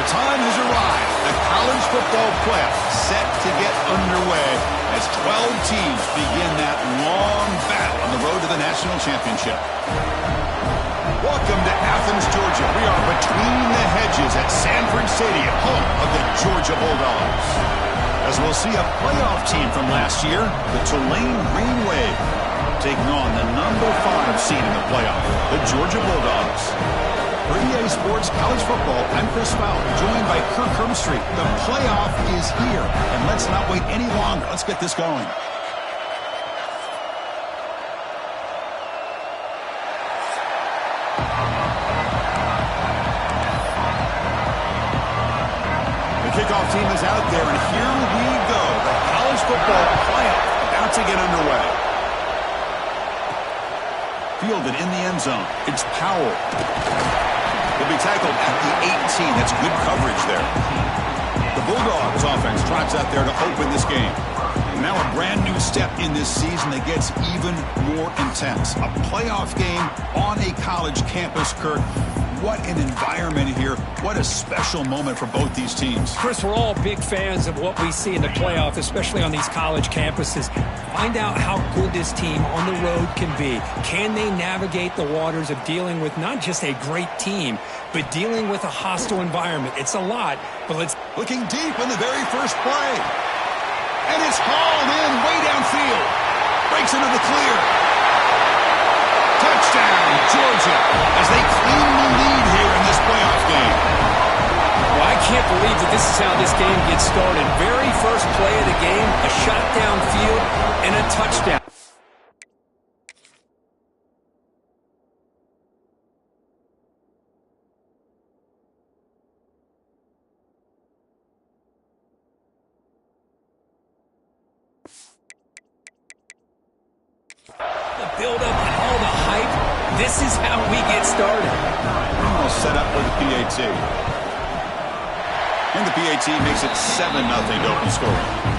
time has arrived. The college football playoff set to get underway as 12 teams begin that long battle on the road to the national championship. Welcome to Athens, Georgia. We are between the hedges at Sanford Stadium, home of the Georgia Bulldogs. As we'll see a playoff team from last year, the Tulane Green Wave, taking on the number 5 seed in the playoff, the Georgia Bulldogs. For EA Sports College Football, I'm Chris Fowler, joined by Kirk Hermstreet. The playoff is here, and let's not wait any longer. Let's get this going. The kickoff team is out there, and here we go. The college football playoff about to get underway. Fielded in the end zone. It's Powell. He'll be tackled at the 18. That's good coverage there. The Bulldogs offense trots out there to open this game. Now a brand new step in this season that gets even more intense. A playoff game on a college campus, Kirk. What an environment here. What a special moment for both these teams. Chris, we're all big fans of what we see in the playoff, especially on these college campuses. Find out how good this team on the road can be. Can they navigate the waters of dealing with not just a great team, but dealing with a hostile environment? It's a lot, but let's... Looking deep in the very first play. And it's hauled in way downfield. Breaks into the clear. Touchdown, Georgia, as they cleanly lead here in this playoff game. Well, I can't believe that this is how this game gets started. Very first play of the game, a shot downfield, and a touchdown. The build-up and all the hype, this is how we get started. Almost set up for the PAT. And the PAT makes it 7-0 to open scoring.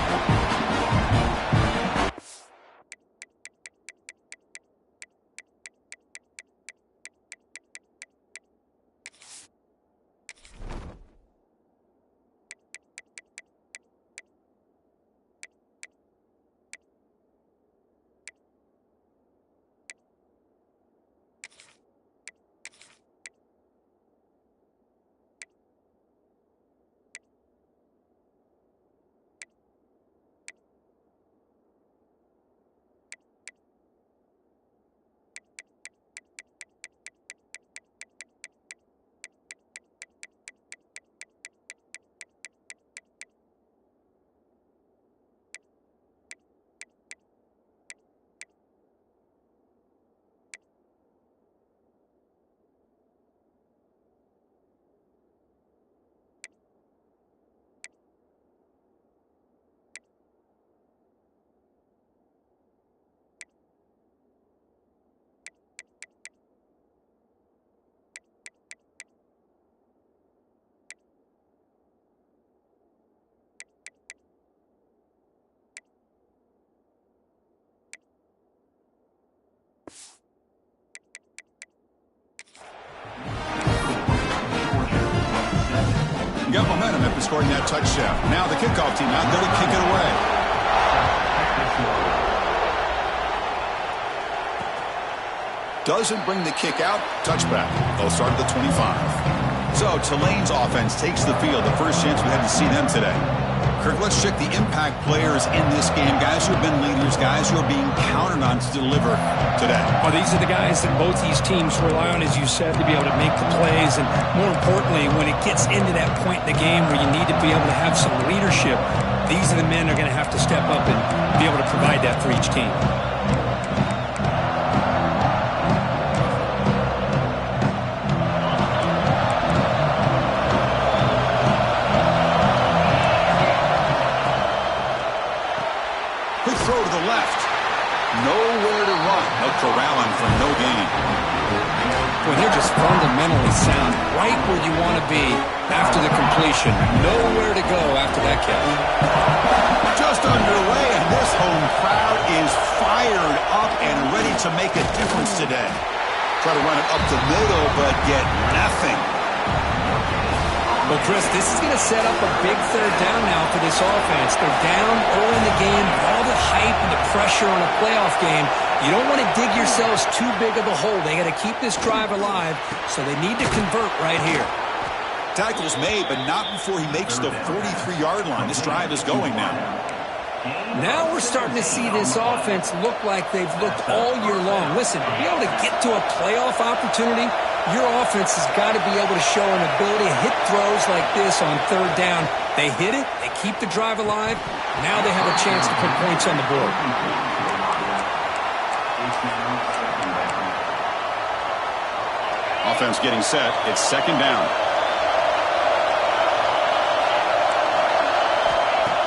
Got momentum after scoring that touchdown. Now the kickoff team out there to kick it away. Doesn't bring the kick out. Touchback. They'll start at the 25. So Tulane's offense takes the field. The first chance we had to see them today. Kirk, let's check the impact players in this game. Guys who have been leaders, guys who are being counted on to deliver today. Well, these are the guys that both these teams rely on, as you said, to be able to make the plays. And more importantly, when it gets into that point in the game where you need to be able to have some leadership, these are the men that are going to have to step up and be able to provide that for each team. Throw to the left. Nowhere to run. They'll corral him for no gain. Well, they're just fundamentally sound, right where you want to be after the completion. Nowhere to go after that catch. Just underway, and this home crowd is fired up and ready to make a difference today. Try to run it up the middle, but get nothing. Well, Chris, this is going to set up a big third down now for this offense. They're down early in the game, all the hype and the pressure on a playoff game. You don't want to dig yourselves too big of a hole. They got to keep this drive alive, so they need to convert right here. Tackle's made, but not before he makes the 43-yard line. This drive is going now. Now we're starting to see this offense look like they've looked all year long. Listen, to be able to get to a playoff opportunity, your offense has got to be able to show an ability to hit throws like this on third down. They hit it, they keep the drive alive. Now they have a chance to put points on the board. Offense getting set. It's second down.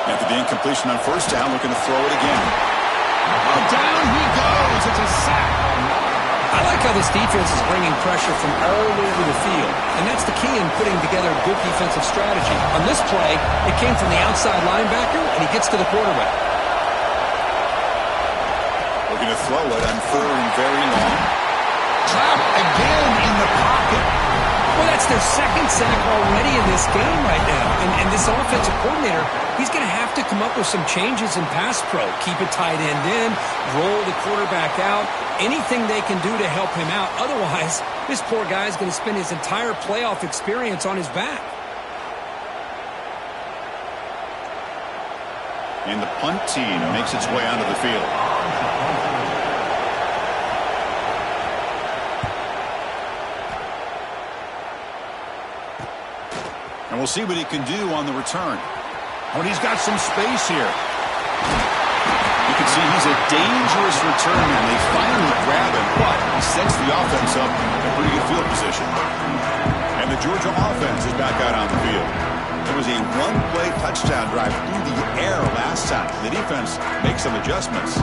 After the incompletion on first down, looking to throw it again. Oh, down he goes. It's a sack. I like how this defense is bringing pressure from all over the field, and that's the key in putting together a good defensive strategy. On this play, it came from the outside linebacker, and he gets to the quarterback. Looking to throw it on third and very long. Trapped again in the pocket. Well, that's their second sack already in this game right now. And this offensive coordinator, he's going to have to come up with some changes in pass pro. Keep a tight end in, roll the quarterback out, anything they can do to help him out. Otherwise, this poor guy is going to spend his entire playoff experience on his back. And the punt team makes its way onto the field. And we'll see what he can do on the return. When he's got some space here. You can see he's a dangerous return man. They finally grab him, but he sets the offense up in a pretty good field position. And the Georgia offense is back out on the field. It was a one-play touchdown drive through the air last time. The defense makes some adjustments.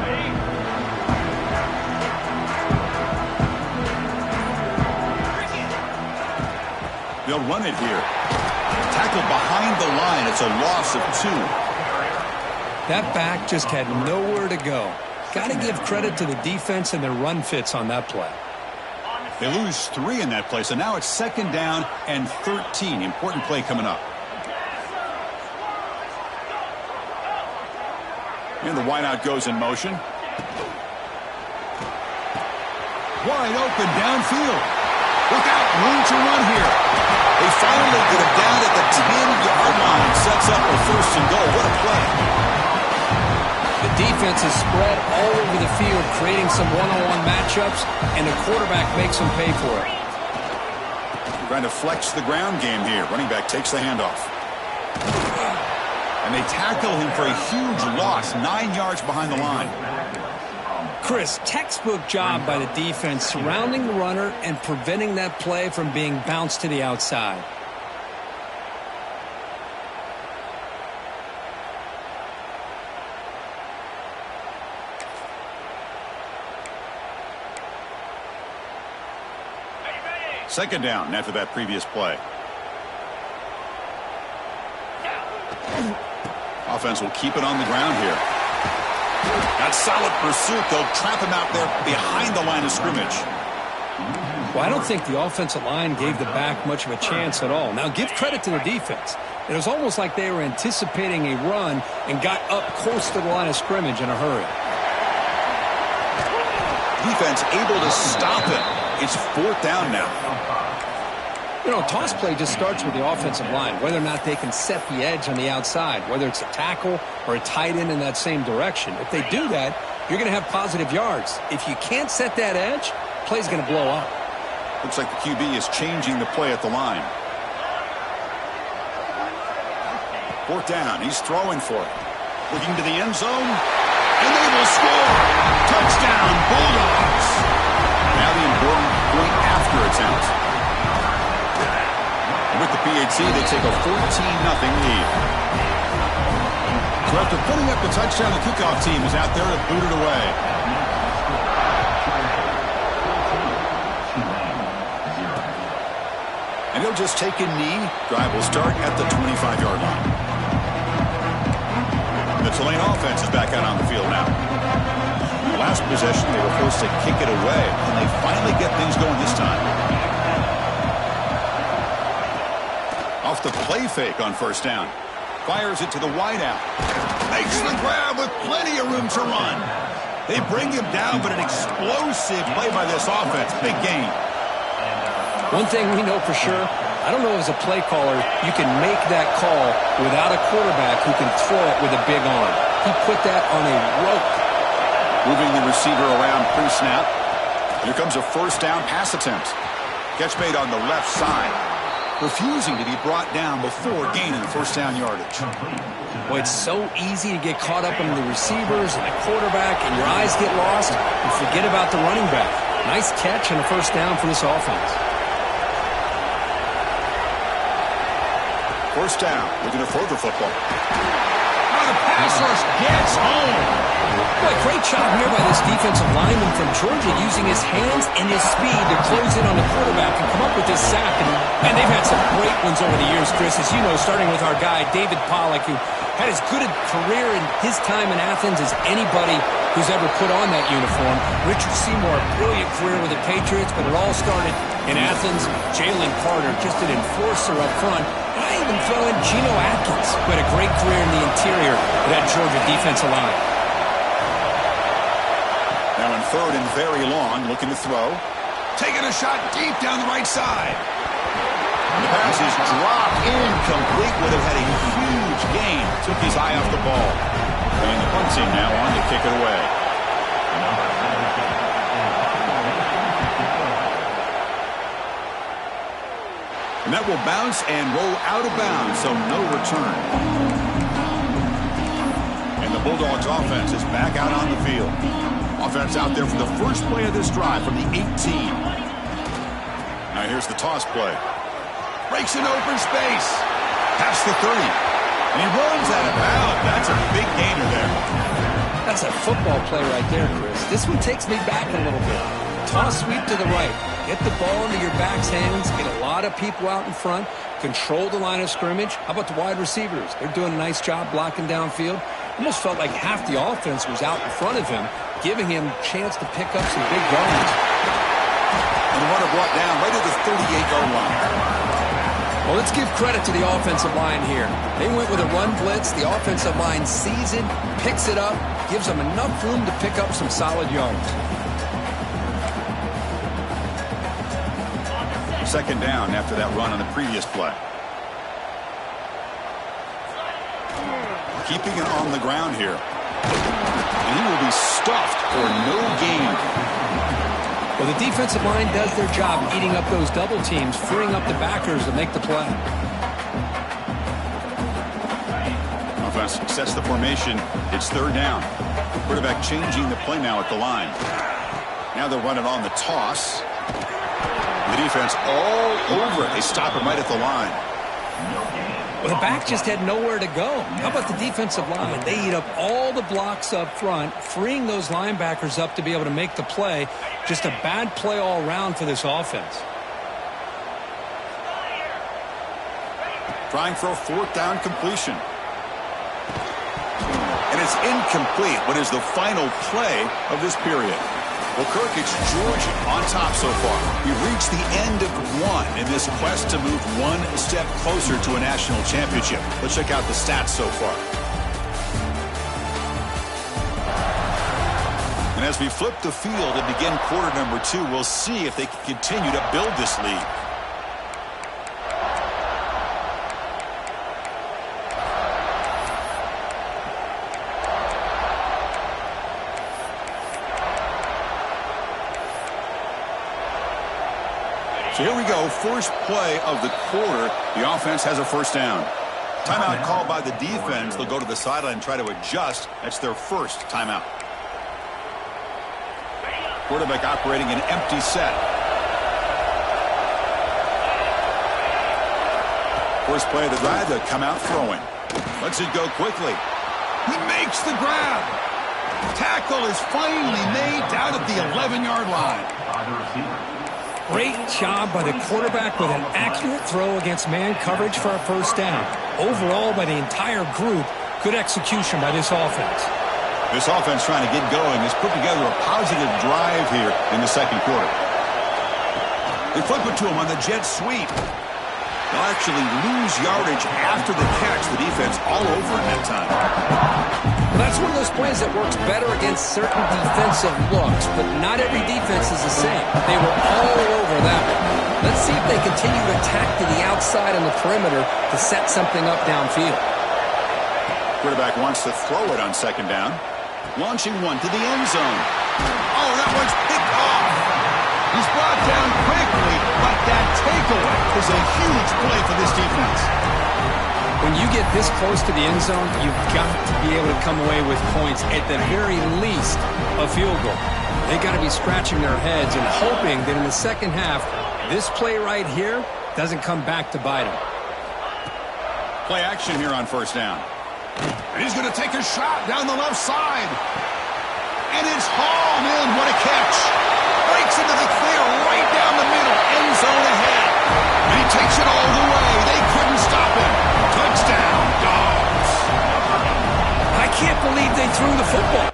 They'll run it here. Tackle behind the line. It's a loss of 2. That back just had nowhere to go. Got to give credit to the defense and their run fits on that play. They lose 3 in that play, so now it's second down and 13. Important play coming up. And the wideout goes in motion. Wide open downfield. Without room to run here. They finally get him down at the 10-yard line. Sets up a first and goal. What a play. The defense is spread all over the field, creating some one-on-one matchups, and the quarterback makes them pay for it. Trying to flex the ground game here. Running back takes the handoff. And they tackle him for a huge loss, 9 yards behind the line. Chris, textbook job by the defense surrounding the runner and preventing that play from being bounced to the outside. Second down after that previous play. Offense will keep it on the ground here. Got solid pursuit. They'll trap him out there behind the line of scrimmage. Well, I don't think the offensive line gave the back much of a chance at all. Now, give credit to the defense. It was almost like they were anticipating a run and got up close to the line of scrimmage in a hurry. Defense able to stop it. It's fourth down now. You know, toss play just starts with the offensive line, whether or not they can set the edge on the outside, whether it's a tackle or a tight end in that same direction. If they do that, you're going to have positive yards. If you can't set that edge, play's going to blow up. Looks like the QB is changing the play at the line. Fourth down. He's throwing for it. Looking to the end zone. And they will score. Touchdown, Bulldogs. Now the important point after attempt. With the PAT, they take a 14-0 lead. So after putting up the touchdown, the kickoff team is out there to boot it away. And he'll just take a knee. Drive will start at the 25-yard line. The Tulane offense is back out on the field now. The last possession, they were forced to kick it away, and they finally get things going this time. Off off the play fake on first down. Fires it to the wideout. Makes the grab with plenty of room to run. They bring him down, but an explosive play by this offense. Big gain. One thing we know for sure, I don't know as a play caller, you can make that call without a quarterback who can throw it with a big arm. He put that on a rope. Moving the receiver around pre-snap. Here comes a first down pass attempt. Catch made on the left side. Refusing to be brought down before gaining first down yardage. Boy, it's so easy to get caught up in the receivers and the quarterback, and your eyes get lost and forget about the running back. Nice catch and a first down for this offense. First down, looking to throw the football. Oh, the pass rush gets home. Boy, great job here by this defensive lineman from Georgia using his hands and his speed to close in on the quarterback and come up with this sack. And they've had some great ones over the years, Chris, as you know, starting with our guy, David Pollock, who had as good a career in his time in Athens as anybody who's ever put on that uniform. Richard Seymour, a brilliant career with the Patriots, but it all started in Athens. Jalen Carter, just an enforcer up front. And I even throw in Geno Atkins, who had a great career in the interior of that Georgia defensive line. Now in third and very long, looking to throw. Taking a shot deep down the right side. The pass is dropped incomplete. Would have had a huge gain. Took his eye off the ball. And the punt team now on to kick it away. And that will bounce and roll out of bounds, so no return. And the Bulldogs offense is back out on the field. Offense out there for the first play of this drive from the 18. Now here's the toss play. Breaks an open space. Past the 30. And he runs out of bounds. That's a big gainer there. That's a football play right there, Chris. This one takes me back a little bit. Toss sweep to the right. Get the ball into your back's hands. Get a lot of people out in front. Control the line of scrimmage. How about the wide receivers? They're doing a nice job blocking downfield. Almost felt like half the offense was out in front of him, giving him a chance to pick up some big yards. And the runner brought down right at the 38-yard line. Well, let's give credit to the offensive line here. They went with a run blitz. The offensive line sees it, picks it up, gives them enough room to pick up some solid yards. Second down after that run on the previous play. Keeping it on the ground here. And he will be stuffed for no gain. Well, the defensive line does their job eating up those double teams, freeing up the backers to make the play. Offense sets the formation. It's third down. Quarterback changing the play now at the line. Now they'll run it on the toss. The defense all over it. They stop him right at the line. Well, the back just had nowhere to go. How about the defensive line? They eat up all the blocks up front, freeing those linebackers up to be able to make the play. Just a bad play all around for this offense. Trying for a fourth down completion. And it's incomplete. What is the final play of this period? Well, Kirk, it's Georgia on top so far. We've reached the end of one in this quest to move one step closer to a national championship. Let's check out the stats so far. And as we flip the field and begin quarter number 2, we'll see if they can continue to build this lead. So here we go, first play of the quarter. The offense has a first down. Timeout called by the defense. They'll go to the sideline and try to adjust. That's their first timeout. Quarterback operating an empty set. First play of the drive, they'll come out throwing. Lets it go quickly. He makes the grab. Tackle is finally made down at the 11-yard line. Great job by the quarterback with an accurate throw against man coverage for a first down. Overall, by the entire group, good execution by this offense. This offense trying to get going has put together a positive drive here in the second quarter. They flip it to him on the jet sweep. They'll actually lose yardage after the catch. The defense all over in that time. Well, that's one of those plays that works better against certain defensive looks, but not every defense is the same. They were all over that one. Let's see if they continue to attack to the outside on the perimeter to set something up downfield. Quarterback wants to throw it on second down. Launching one to the end zone. Oh, that one's picked off. He's brought down quickly, but that takeaway is a huge play for this defense. When you get this close to the end zone, you've got to be able to come away with points, at the very least, a field goal. They've got to be scratching their heads and hoping that in the second half, this play right here doesn't come back to bite them. Play action here on first down. And he's going to take a shot down the left side. And it's hauled in. What a catch. Breaks into the clear right down the middle. End zone ahead. And he takes it all the way. They couldn't stop him. Touchdown, Dogs. I can't believe they threw the football.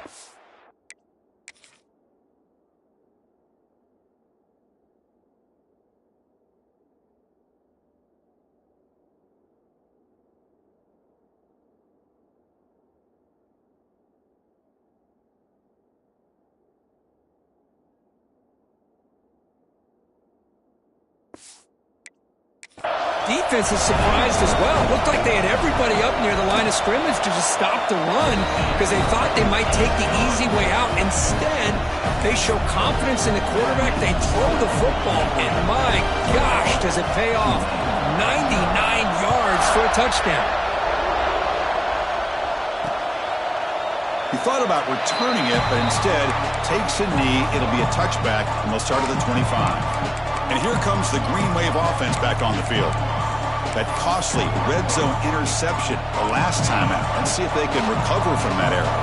Defense is surprised as well. It looked like they had everybody up near the line of scrimmage to just stop the run because they thought they might take the easy way out. Instead, they show confidence in the quarterback. They throw the football, and my gosh, does it pay off. 99 yards for a touchdown. He thought about returning it, but instead takes a knee. It'll be a touchback, and they'll start at the 25. And here comes the Green Wave offense back on the field. That costly red zone interception the last time out. Let's see if they can recover from that error.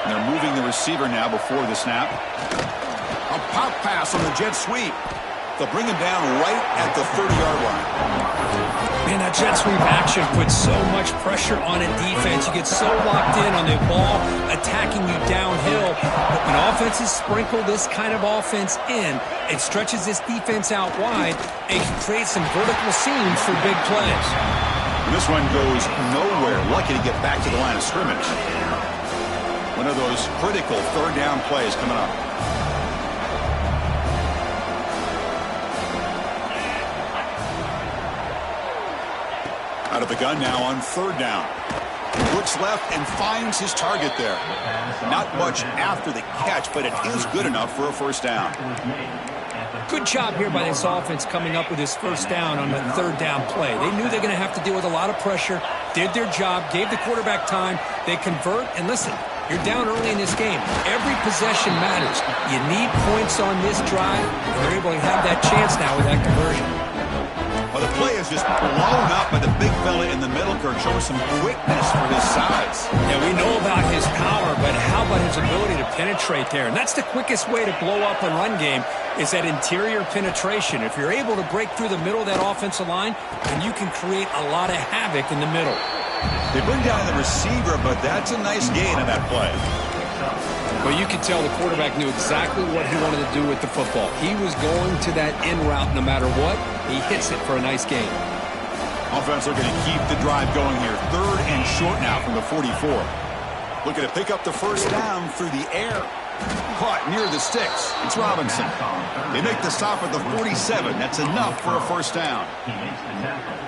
And they're moving the receiver now before the snap. A pop pass on the jet sweep. They'll bring him down right at the 30-yard line. Man, that jet sweep action puts so much pressure on a defense. You get so locked in on the ball attacking you downhill. But when offenses sprinkle this kind of offense in, it stretches this defense out wide and can create some vertical seams for big plays. And this one goes nowhere. Lucky to get back to the line of scrimmage. One of those critical third down plays coming up. Out of the gun now on third down. Looks left and finds his target there. Not much after the catch, but it is good enough for a first down. Good job here by this offense coming up with his first down on the third down play. They knew they're going to have to deal with a lot of pressure, did their job, gave the quarterback time. They convert, and listen, you're down early in this game. Every possession matters. You need points on this drive, and they're able to have that chance now with that conversion. Well, the play is just blown up by the big fella in the middle. Kirk showing some quickness for his size. Yeah, we know about his power, but how about his ability to penetrate there? And that's the quickest way to blow up a run game is that interior penetration. If you're able to break through the middle of that offensive line, then you can create a lot of havoc in the middle. They bring down the receiver, but that's a nice gain in that play. Well, you could tell the quarterback knew exactly what he wanted to do with the football. He was going to that in route no matter what. He hits it for a nice gain. Offense are going to keep the drive going here. Third and short now from the 44. Looking to pick up the first down through the air. Caught near the sticks. It's Robinson. They make the stop at the 47. That's enough for a first down.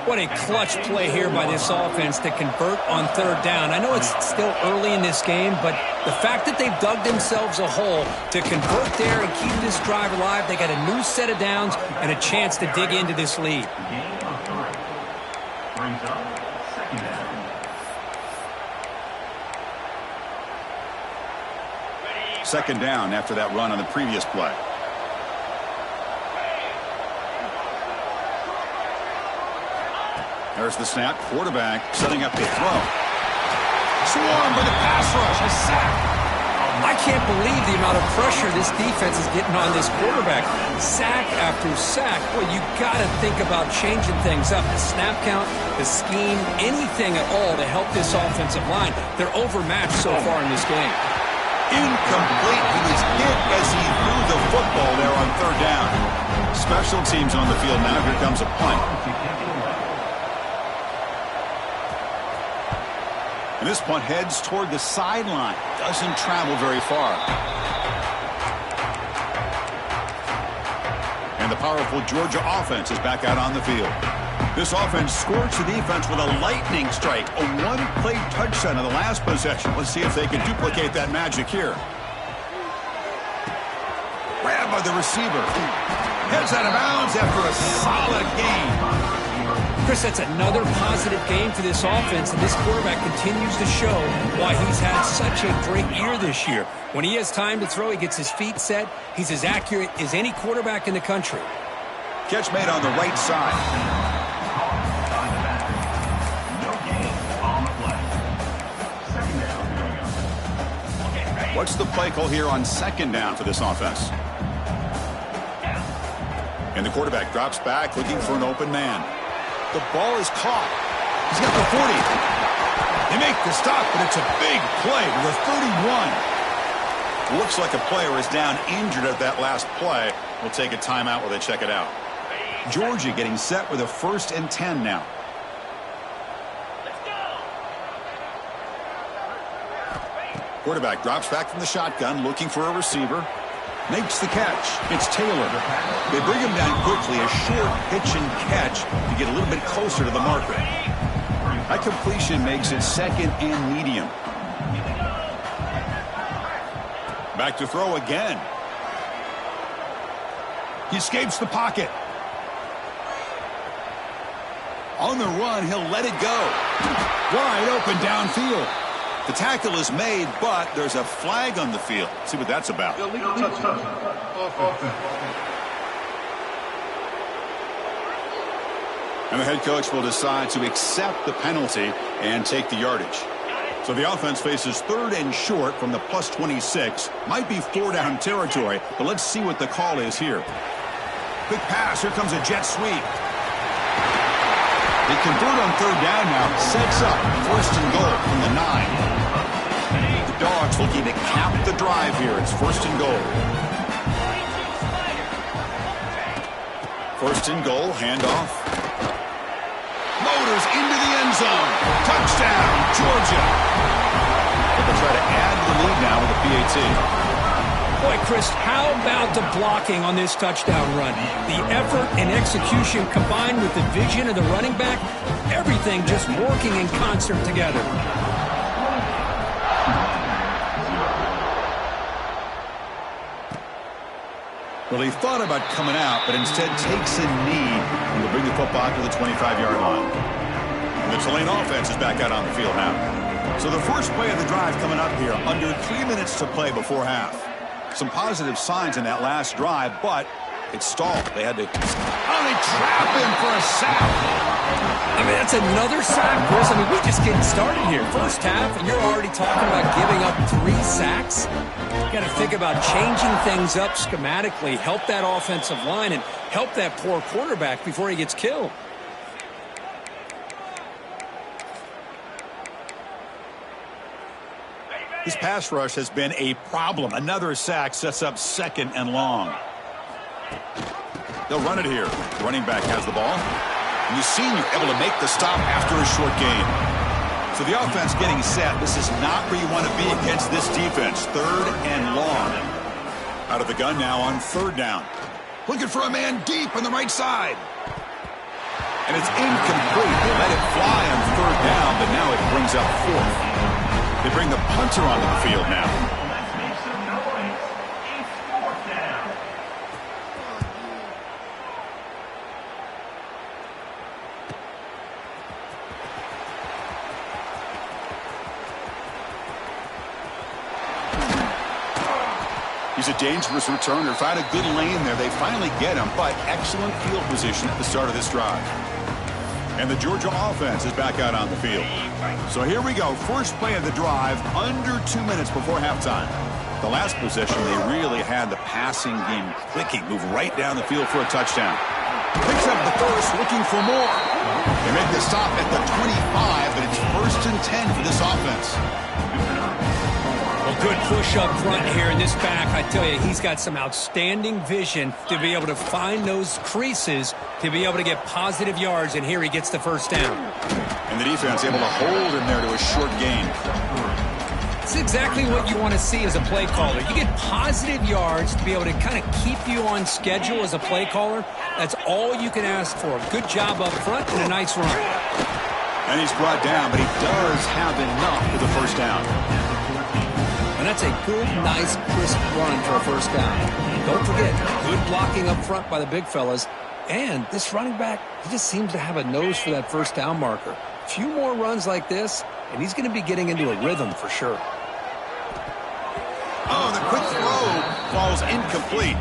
What a clutch play here by this offense to convert on third down. I know it's still early in this game, but the fact that they've dug themselves a hole to convert there and keep this drive alive, they got a new set of downs and a chance to dig into this lead. Second down after that run on the previous play. There's the snap. Quarterback setting up to throw. Swarmed by the pass rush. A sack. I can't believe the amount of pressure this defense is getting on this quarterback. Sack after sack. Well, you got to think about changing things up. The snap count, the scheme, anything at all to help this offensive line. They're overmatched so far in this game. Incomplete. He was hit as he threw the football there on third down. Special teams on the field now. Here comes a punt. And this punt heads toward the sideline. Doesn't travel very far. And the powerful Georgia offense is back out on the field. This offense scorched the defense with a lightning strike. A one-play touchdown in the last possession. Let's see if they can duplicate that magic here. Grabbed by the receiver. Heads out of bounds after a solid game. Chris, that's another positive game for this offense, and this quarterback continues to show why he's had such a great year this year. When he has time to throw, he gets his feet set. He's as accurate as any quarterback in the country. Catch made on the right side. What's the play call here on second down for this offense? And the quarterback drops back looking for an open man. The ball is caught. He's got the 40. They make the stop, but it's a big play to the 31. Looks like a player is down injured at that last play. We'll take a timeout while they check it out. Georgia getting set with a 1st and 10 now. Quarterback drops back from the shotgun, looking for a receiver. Makes the catch. It's Taylor. They bring him down quickly, a short pitch and catch to get a little bit closer to the marker. That completion makes it 2nd and medium. Back to throw again. He escapes the pocket. On the run, he'll let it go. Wide open downfield. The tackle is made, but there's a flag on the field. Let's see what that's about. And the head coach will decide to accept the penalty and take the yardage. So the offense faces 3rd and short from the +26. Might be 4-down territory, but let's see what the call is here. Quick pass. Here comes a jet sweep. They convert on 3rd down now. Sets up 1st and goal from the 9. The Dogs looking to cap the drive here. It's 1st and goal. 1st and goal. Handoff. Motors into the end zone. Touchdown, Georgia. They'll try to add to the lead now with a PAT. Boy, Chris, how about the blocking on this touchdown run? The effort and execution combined with the vision of the running back, everything just working in concert together. Well, he thought about coming out, but instead takes a knee and will bring the football to the 25-yard line. And the Tulane offense is back out on the field now. So the first play of the drive coming up here, under 3 minutes to play before half. Some positive signs in that last drive, but it stalled. They had to only trap him for a sack. I mean, that's another sack, Chris. I mean, we're just getting started here. First half, and you're already talking about giving up 3 sacks. You got to think about changing things up schematically, help that offensive line, and help that poor quarterback before he gets killed. This pass rush has been a problem. Another sack sets up 2nd and long. They'll run it here. The running back has the ball. And the senior able to make the stop after a short gain. So the offense getting set. This is not where you want to be against this defense. 3rd and long. Out of the gun now on 3rd down. Looking for a man deep on the right side. And it's incomplete. They let it fly on 3rd down, but now it brings up 4th. They bring the punter onto the field now. He's a dangerous returner. Found a good lane there. They finally get him, but excellent field position at the start of this drive. And the Georgia offense is back out on the field. So here we go. First play of the drive, under 2 minutes before halftime. The last possession, they really had the passing game clicking. Move right down the field for a touchdown. Picks up the first, looking for more. They make the stop at the 25, but it's 1st and 10 for this offense. Well, Oh, good push up front here in this back. I tell you, he's got some outstanding vision to be able to find those creases, to be able to get positive yards, and here he gets the first down. And the defense able to hold him there to a short gain. It's exactly what you want to see as a play caller. You get positive yards to be able to kind of keep you on schedule as a play caller. That's all you can ask for. Good job up front and a nice run. And he's brought down, but he does have enough for the first down. And that's a good, nice, crisp run for a first down. Don't forget, good blocking up front by the big fellas. And this running back, he just seems to have a nose for that first down marker. A few more runs like this, and he's going to be getting into a rhythm for sure. Oh, the quick throw falls incomplete.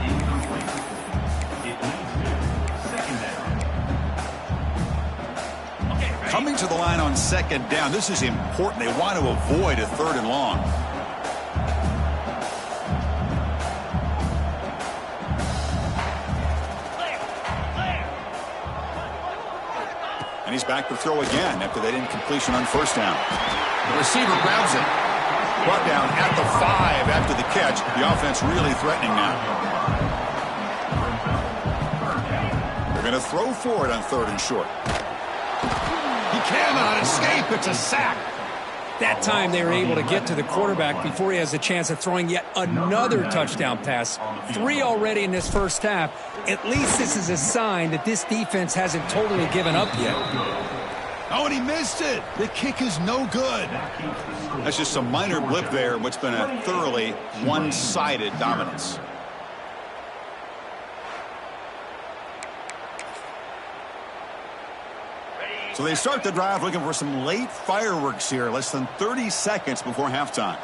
Coming to the line on second down. This is important. They want to avoid a third and long. And he's back to throw again after that incompletion on first down. The receiver grabs it. Brought down at the 5 after the catch. The offense really threatening now. They're going to throw for it on third and short. He cannot escape. It's a sack. That time they were able to get to the quarterback before he has a chance of throwing yet another touchdown pass. 3 already in this first half. At least this is a sign that this defense hasn't totally given up yet. Oh, and he missed it. The kick is no good. That's just a minor blip there in what's been a thoroughly one-sided dominance. So they start the drive looking for some late fireworks here, less than 30 seconds before halftime.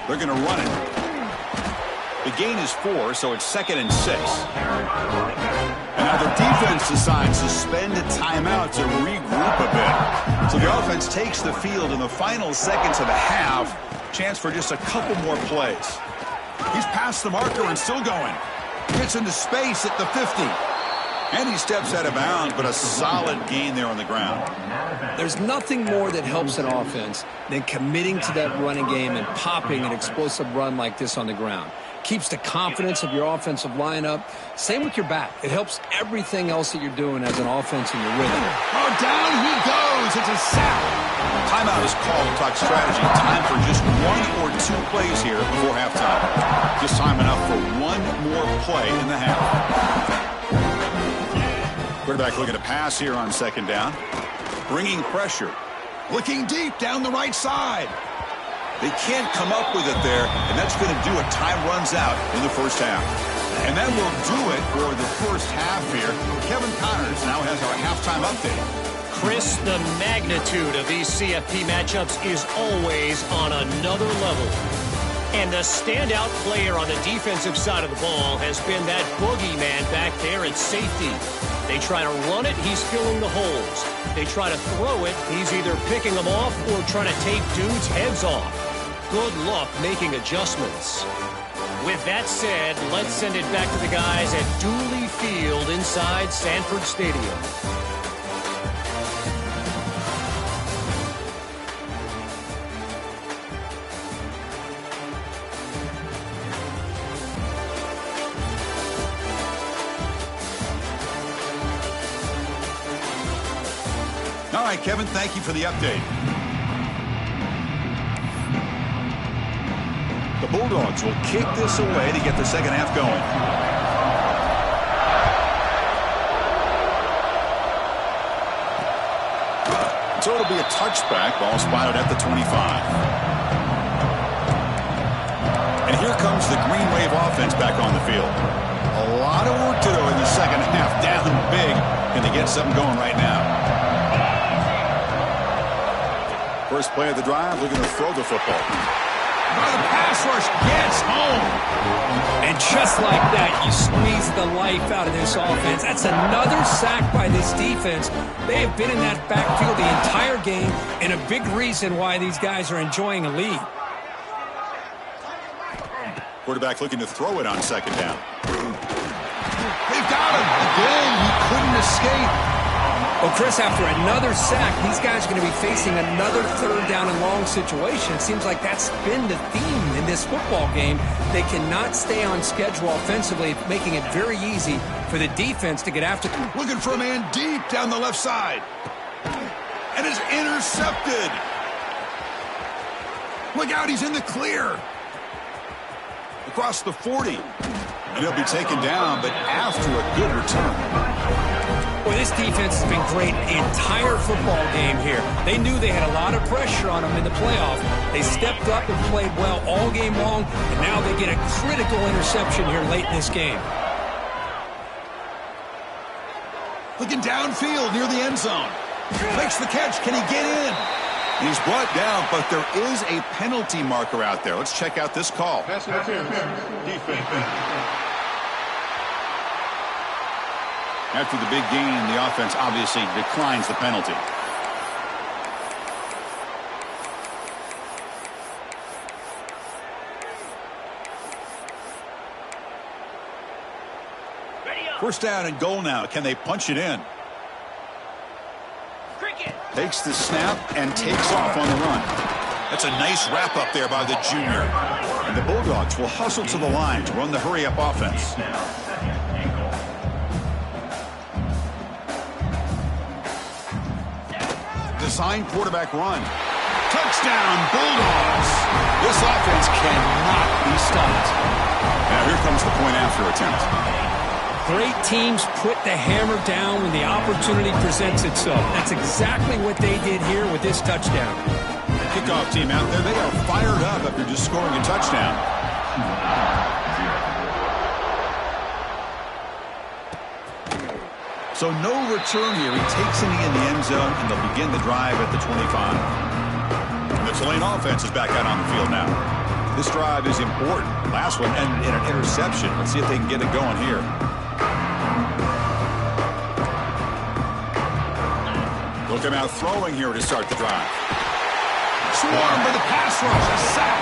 They're going to run it. The gain is 4, so it's 2nd and 6. And now the defense decides to spend a timeout to regroup a bit. So the offense takes the field in the final seconds of the half. Chance for just a couple more plays. He's past the marker and still going. Gets into space at the 50. And he steps out of bounds, but a solid gain there on the ground. There's nothing more that helps an offense than committing to that running game and popping an explosive run like this on the ground. Keeps the confidence of your offensive lineup. Same with your back. It helps everything else that you're doing as an offense in your rhythm. Oh, down he goes. It's a sack. Timeout is called to talk strategy. Time for just 1 or 2 plays here before halftime. Just time enough for 1 more play in the half. Quarterback looking to pass here on second down. Bringing pressure. Looking deep down the right side. They can't come up with it there, and that's going to do it. Time runs out in the first half. And that will do it for the first half here. Kevin Connors now has our halftime update. Chris, the magnitude of these CFP matchups is always on another level. And the standout player on the defensive side of the ball has been that boogeyman back there at safety. They try to run it, he's filling the holes. They try to throw it, he's either picking them off or trying to take dudes' heads off. Good luck making adjustments. With that said, let's send it back to the guys at Dooley Field inside Sanford Stadium. All right, Kevin, thank you for the update. The Bulldogs will kick this away to get the second half going. So it'll be a touchback. Ball spotted at the 25. And here comes the Green Wave offense back on the field. A lot of work to do in the second half. Down big. Can they get something going right now? First play of the drive, looking to throw the football. Oh, the pass rush gets home. And just like that, you squeeze the life out of this offense. That's another sack by this defense. They have been in that backfield the entire game, and a big reason why these guys are enjoying a lead. Quarterback looking to throw it on second down. They've got him. Again, he couldn't escape. Well, Chris, after another sack, these guys are going to be facing another third down and long situation. It seems like that's been the theme in this football game. They cannot stay on schedule offensively, making it very easy for the defense to get after them. Looking for a man deep down the left side. And is intercepted. Look out, he's in the clear. Across the 40. And he'll be taken down, but after a good return. Well, this defense has been great the entire football game here. They knew they had a lot of pressure on them in the playoff. They stepped up and played well all game long, and now they get a critical interception here late in this game. Looking downfield near the end zone. Makes the catch. Can he get in? He's brought down, but there is a penalty marker out there. Let's check out this call. Pass interference. Defense. After the big gain, the offense obviously declines the penalty. First down and goal now. Can they punch it in? Takes the snap and takes off on the run. That's a nice wrap up there by the junior. And the Bulldogs will hustle to the line to run the hurry-up offense. Design quarterback run. Touchdown, Bulldogs. This offense cannot be stopped. Now here comes the point after attempt. Great teams put the hammer down when the opportunity presents itself. That's exactly what they did here with this touchdown. Kickoff team out there, they are fired up after just scoring a touchdown. So no return here. He takes it in the end zone, and they'll begin the drive at the 25. And the Tulane offense is back out on the field now. This drive is important. Last one ended in an interception. Let's see if they can get it going here. Look him out throwing here to start the drive. Swarmed by the pass rush. A sack.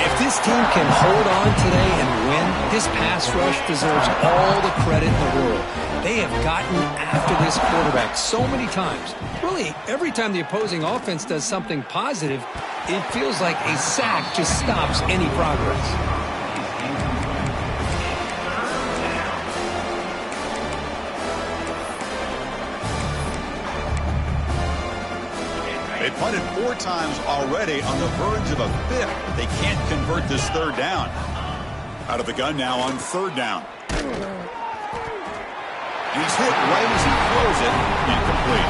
If this team can hold on today and win, this pass rush deserves all the credit in the world. They have gotten after this quarterback so many times. Really, every time the opposing offense does something positive, it feels like a sack just stops any progress. They punted 4 times already, on the verge of a 5th. They can't convert this third down. Out of the gun now on third down. He's hit right as he throws it. Incomplete.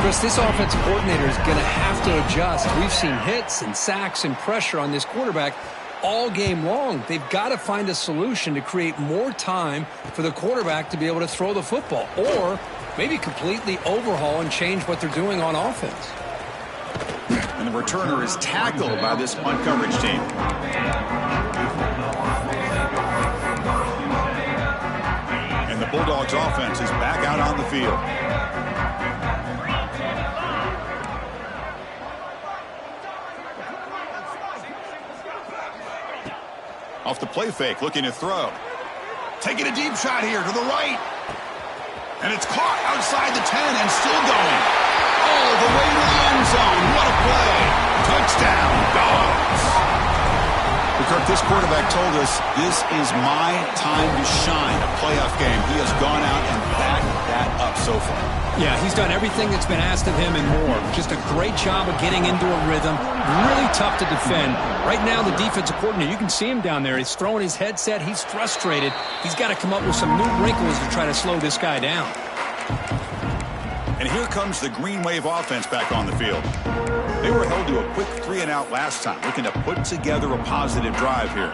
Chris, this offensive coordinator is going to have to adjust. We've seen hits and sacks and pressure on this quarterback all game long. They've got to find a solution to create more time for the quarterback to be able to throw the football, or maybe completely overhaul and change what they're doing on offense. And the returner is tackled by this punt coverage team. And the Bulldogs offense is back out on the field. Off the play fake, looking to throw. Taking a deep shot here to the right. And it's caught outside the 10 and still going. All the way to the end zone. What a play. Touchdown, Dogs. Kirk, this quarterback told us this is my time to shine. A playoff game. He has gone out and backed that up so far. Yeah, he's done everything that's been asked of him and more. Just a great job of getting into a rhythm. Really tough to defend. Right now, the defensive coordinator, you can see him down there. He's throwing his headset. He's frustrated. He's got to come up with some new wrinkles to try to slow this guy down. And here comes the Green Wave offense back on the field. They were held to a quick 3-and-out last time, looking to put together a positive drive here.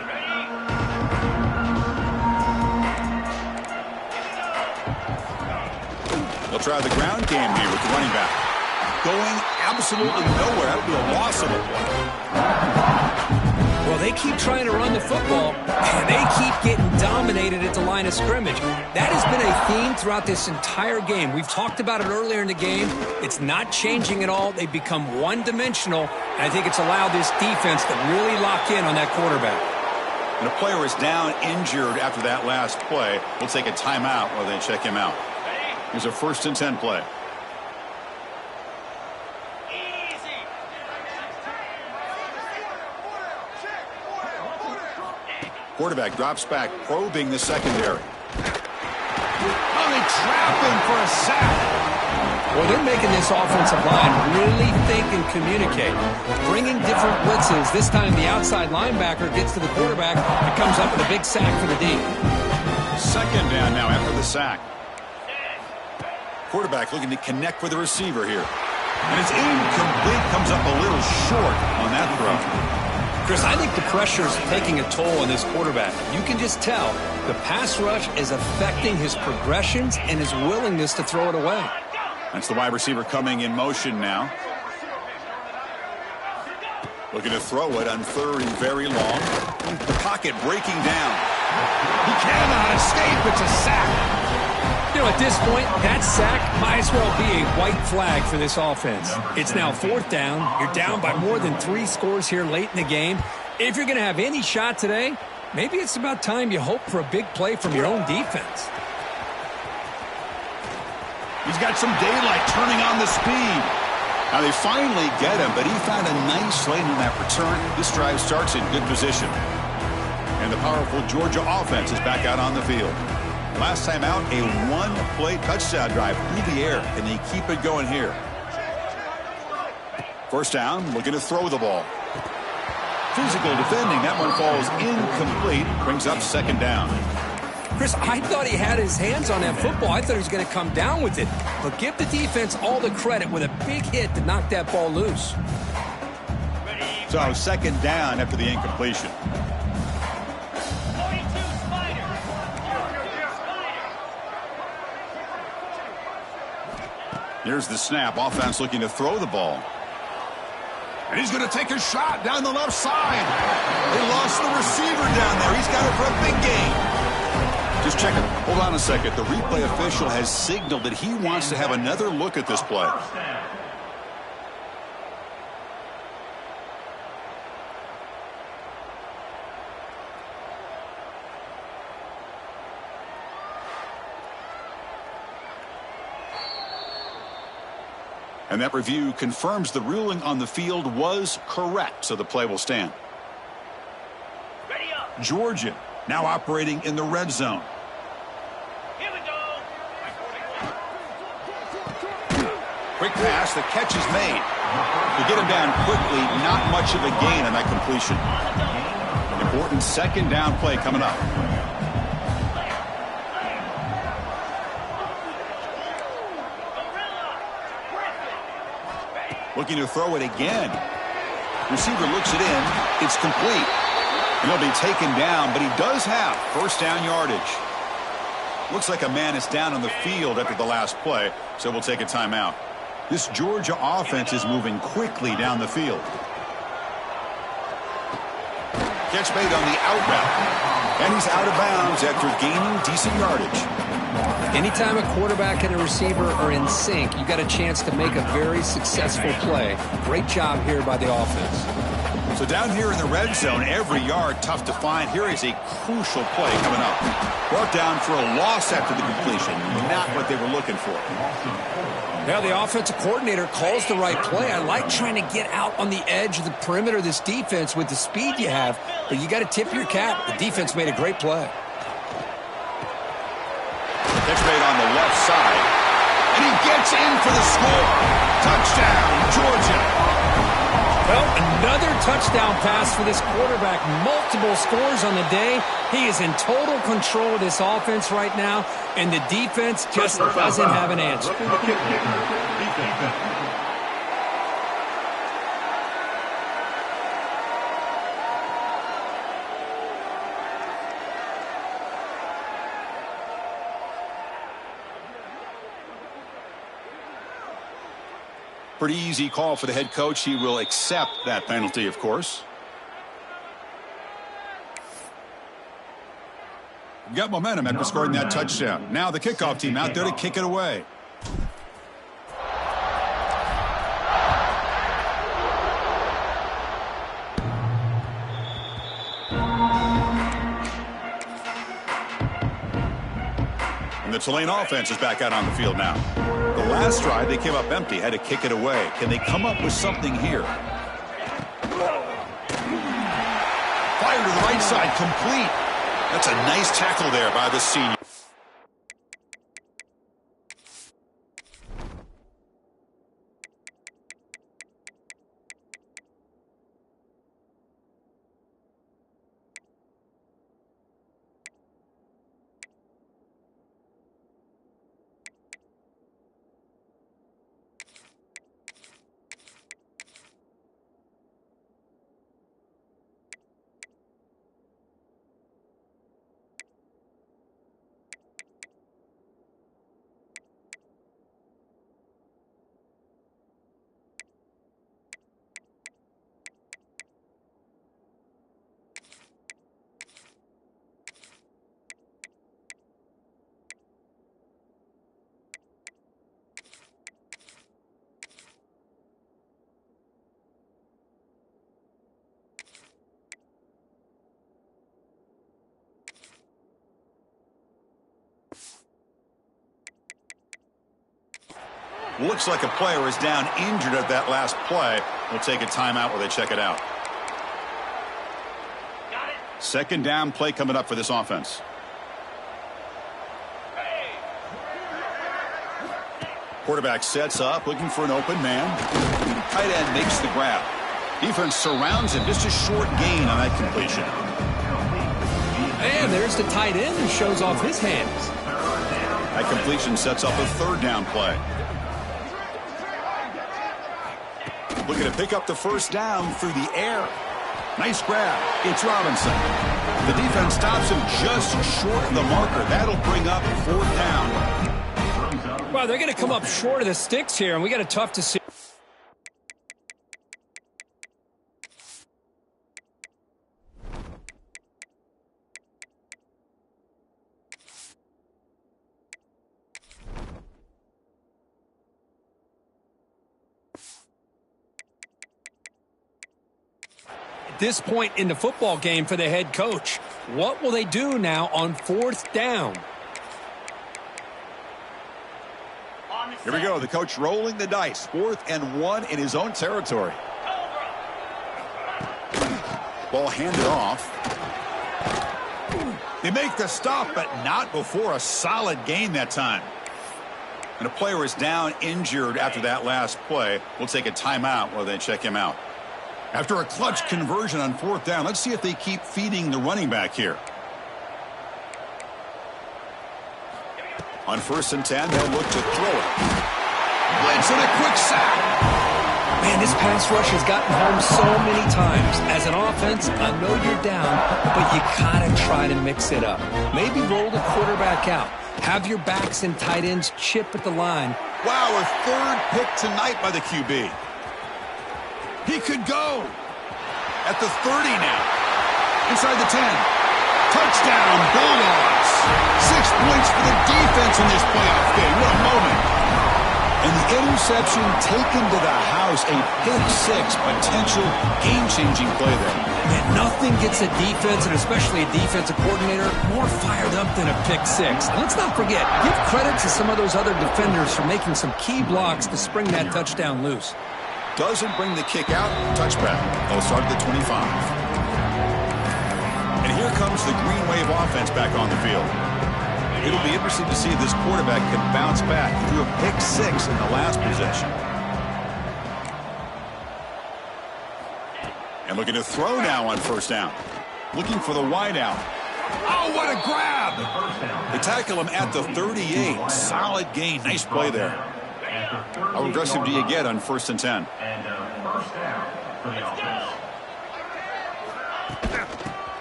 They'll try the ground game here with the running back. Going absolutely nowhere. That would be a loss of a play. Well, they keep trying to run the football, and they keep getting dominated at the line of scrimmage. That has been a theme throughout this entire game. We've talked about it earlier in the game. It's not changing at all. They've become one-dimensional, and I think it's allowed this defense to really lock in on that quarterback. And a player is down injured after that last play. We'll take a timeout while they check him out. Here's a 1st and 10 play. Quarterback drops back, probing the secondary. Oh, they trap him for a sack. Well, they're making this offensive line really think and communicate. Bringing different blitzes. This time the outside linebacker gets to the quarterback and comes up with a big sack for the D. 2nd down now after the sack. Quarterback looking to connect with the receiver here. And it's incomplete. Comes up a little short on that throw. Chris, I think the pressure is taking a toll on this quarterback. You can just tell the pass rush is affecting his progressions and his willingness to throw it away. That's the wide receiver coming in motion now. Looking to throw it on 3rd and very long. The pocket breaking down. He cannot escape. It's a sack. You know, at this point, that sack might as well be a white flag for this offense. It's now 4th down. You're down by more than 3 scores here late in the game. If you're going to have any shot today, maybe it's about time you hope for a big play from your own defense. He's got some daylight turning on the speed. Now they finally get him, but he found a nice lane in that return. This drive starts in good position. And the powerful Georgia offense is back out on the field. Last time out, a 1-play touchdown drive through the air, and they keep it going here. 1st down, looking to throw the ball. Physical defending, that one falls incomplete, brings up 2nd down. Chris, I thought he had his hands on that football. I thought he was going to come down with it. But give the defense all the credit with a big hit to knock that ball loose. So 2nd down after the incompletion. Here's the snap. Offense looking to throw the ball. And he's going to take a shot down the left side. They lost the receiver down there. He's got it for a big gain. Just check it. Hold on a second. The replay official has signaled that he wants to have another look at this play. And that review confirms the ruling on the field was correct, so the play will stand. Georgia now operating in the red zone. Here we go. Quick pass, the catch is made. To get him down quickly, not much of a gain on that completion. Important 2nd down play coming up. Looking to throw it again. Receiver looks it in. It's complete. And he'll be taken down, but he does have 1st down yardage. Looks like a man is down on the field after the last play, so we'll take a timeout. This Georgia offense is moving quickly down the field. Catch made on the out route. And he's out of bounds after gaining decent yardage. Anytime a quarterback and a receiver are in sync, you got a chance to make a very successful play. Great job here by the offense. So down here in the red zone, every yard tough to find. Here is a crucial play coming up. Brought down for a loss after the completion. Not what they were looking for. Now the offensive coordinator calls the right play. I like trying to get out on the edge of the perimeter of this defense with the speed you have, but you got to tip your cap. The defense made a great play. Catch made on the left side. And he gets in for the score. Touchdown, Georgia. Well, another touchdown pass for this quarterback. Multiple scores on the day. He is in total control of this offense right now, and the defense just doesn't have an answer. Pretty easy call for the head coach. He will accept that penalty, of course. Got momentum after scoring that touchdown. Now the kickoff team out there to kick it away. And the the Tulane offense is back out on the field now. The last drive, they came up empty, had to kick it away. Can they come up with something here? Fire to the right side, complete. That's a nice tackle there by the senior. Looks like a player is down injured at that last play. We'll take a timeout while they check it out. Second down play coming up for this offense. Quarterback sets up, looking for an open man. Tight end makes the grab. Defense surrounds him. Just a short gain on that completion. And there's the tight end who shows off his hands. That completion sets up a third down play. Looking to pick up the first down through the air. Nice grab. It's Robinson. The defense stops him just short of the marker. That'll bring up fourth down. Well, they're going to come up short of the sticks here, and we got a tough decision. This point in the football game for the head coach. What will they do now on fourth down? Here we go. The coach rolling the dice. 4th and 1 in his own territory. Ball handed off. They make the stop, but not before a solid gain that time. And a player is down injured after that last play. We'll take a timeout while they check him out. After a clutch conversion on 4th down, let's see if they keep feeding the running back here. On 1st and 10, they'll look to throw it. Blitz and a quick sack. Man, this pass rush has gotten home so many times. As an offense, I know you're down, but you gotta try to mix it up. Maybe roll the quarterback out. Have your backs and tight ends chip at the line. Wow, a third pick tonight by the QB. He could go at the 30 now. Inside the 10. Touchdown, Bulldogs. 6 points for the defense in this playoff game. What a moment. And the interception taken to the house. A pick-6 potential game-changing play there. Man, nothing gets a defense, and especially a defensive coordinator, more fired up than a pick-6. And let's not forget, give credit to some of those other defenders for making some key blocks to spring that touchdown loose. Doesn't bring the kick out. Touchback. They'll start at the 25. And here comes the Green Wave offense back on the field. It'll be interesting to see if this quarterback can bounce back. He threw a pick-6 in the last possession. And looking to throw now on 1st down. Looking for the wideout. Oh, what a grab! They tackle him at the 38. Solid gain. Nice play there. How aggressive do you get on 1st and 10?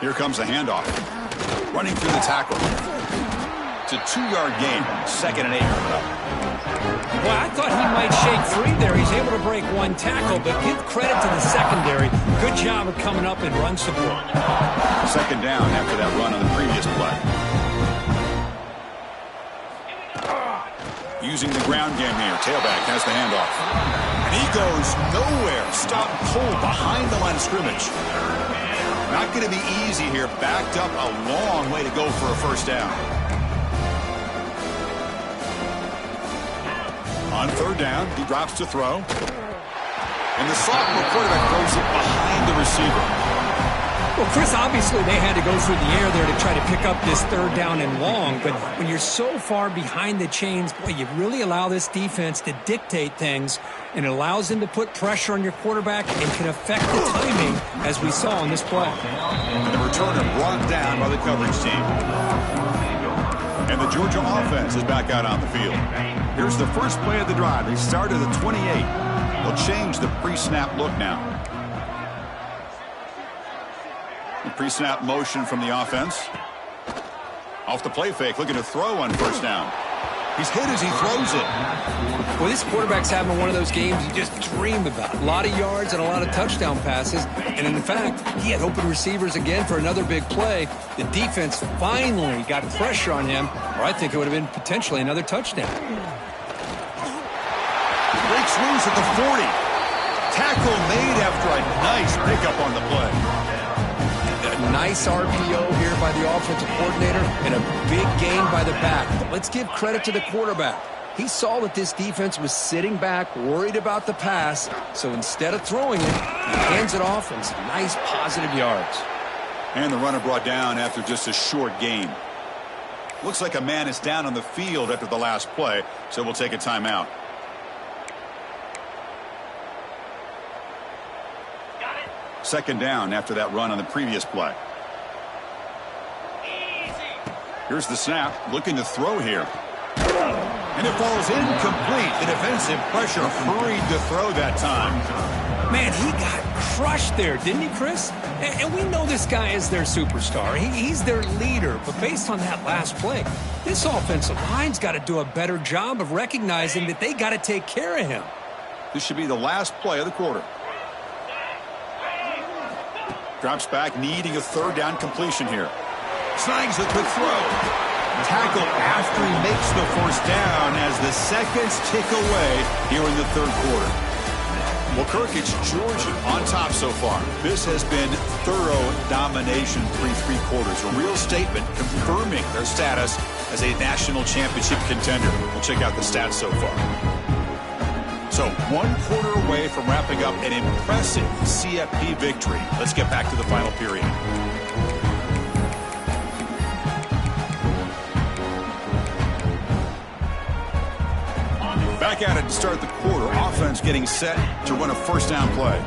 Here comes the handoff. Running through the tackle. It's a 2-yard gain. 2nd and 8. Well, I thought he might shake free there. He's able to break one tackle, but give credit to the secondary. Good job of coming up in run support. 2nd down after that run on the previous play. Using the ground game here. Tailback has the handoff. And he goes nowhere. Stop cold behind the line of scrimmage. Not going to be easy here. Backed up a long way to go for a 1st down. On third down, he drops to throw. And the sophomore quarterback throws it behind the receiver. Well, Chris, obviously they had to go through the air there to try to pick up this third down and long, but when you're so far behind the chains, boy, you really allow this defense to dictate things, and it allows them to put pressure on your quarterback and can affect the timing, as we saw on this play. And the returner brought down by the coverage team. And the Georgia offense is back out on the field. Here's the first play of the drive. They start at the 28. They'll change the pre-snap look now. Pre-snap motion from the offense. Off the play fake, looking to throw on first down. He's hit as he throws it. Well, this quarterback's having one of those games you just dream about. A lot of yards and a lot of touchdown passes. And in fact, he had open receivers again for another big play. The defense finally got pressure on him, or I think it would have been potentially another touchdown. Breaks loose at the 40. Tackle made after a nice pickup on the play. Nice RPO here by the offensive coordinator and a big gain by the back. But let's give credit to the quarterback. He saw that this defense was sitting back, worried about the pass, so instead of throwing it, he hands it off and some nice positive yards. And the runner brought down after just a short gain. Looks like a man is down on the field after the last play, so we'll take a timeout. Second down after that run on the previous play. Here's the snap, looking to throw here. And it falls incomplete. The defensive pressure hurried to throw that time. Man, he got crushed there, didn't he, Chris? And we know this guy is their superstar. He's their leader. But based on that last play, this offensive line's got to do a better job of recognizing that they got to take care of him. This should be the last play of the quarter. Drops back, needing a third down completion here. Snags the quick throw. Tackle after he makes the first down as the seconds tick away here in the third quarter. Well, Kirk, it's Georgia on top so far. This has been thorough domination through three quarters. A real statement confirming their status as a national championship contender. We'll check out the stats so far. So 1 quarter away from wrapping up an impressive CFP victory. Let's get back to the final period. Back at it to start the quarter. Offense getting set to run a first down play.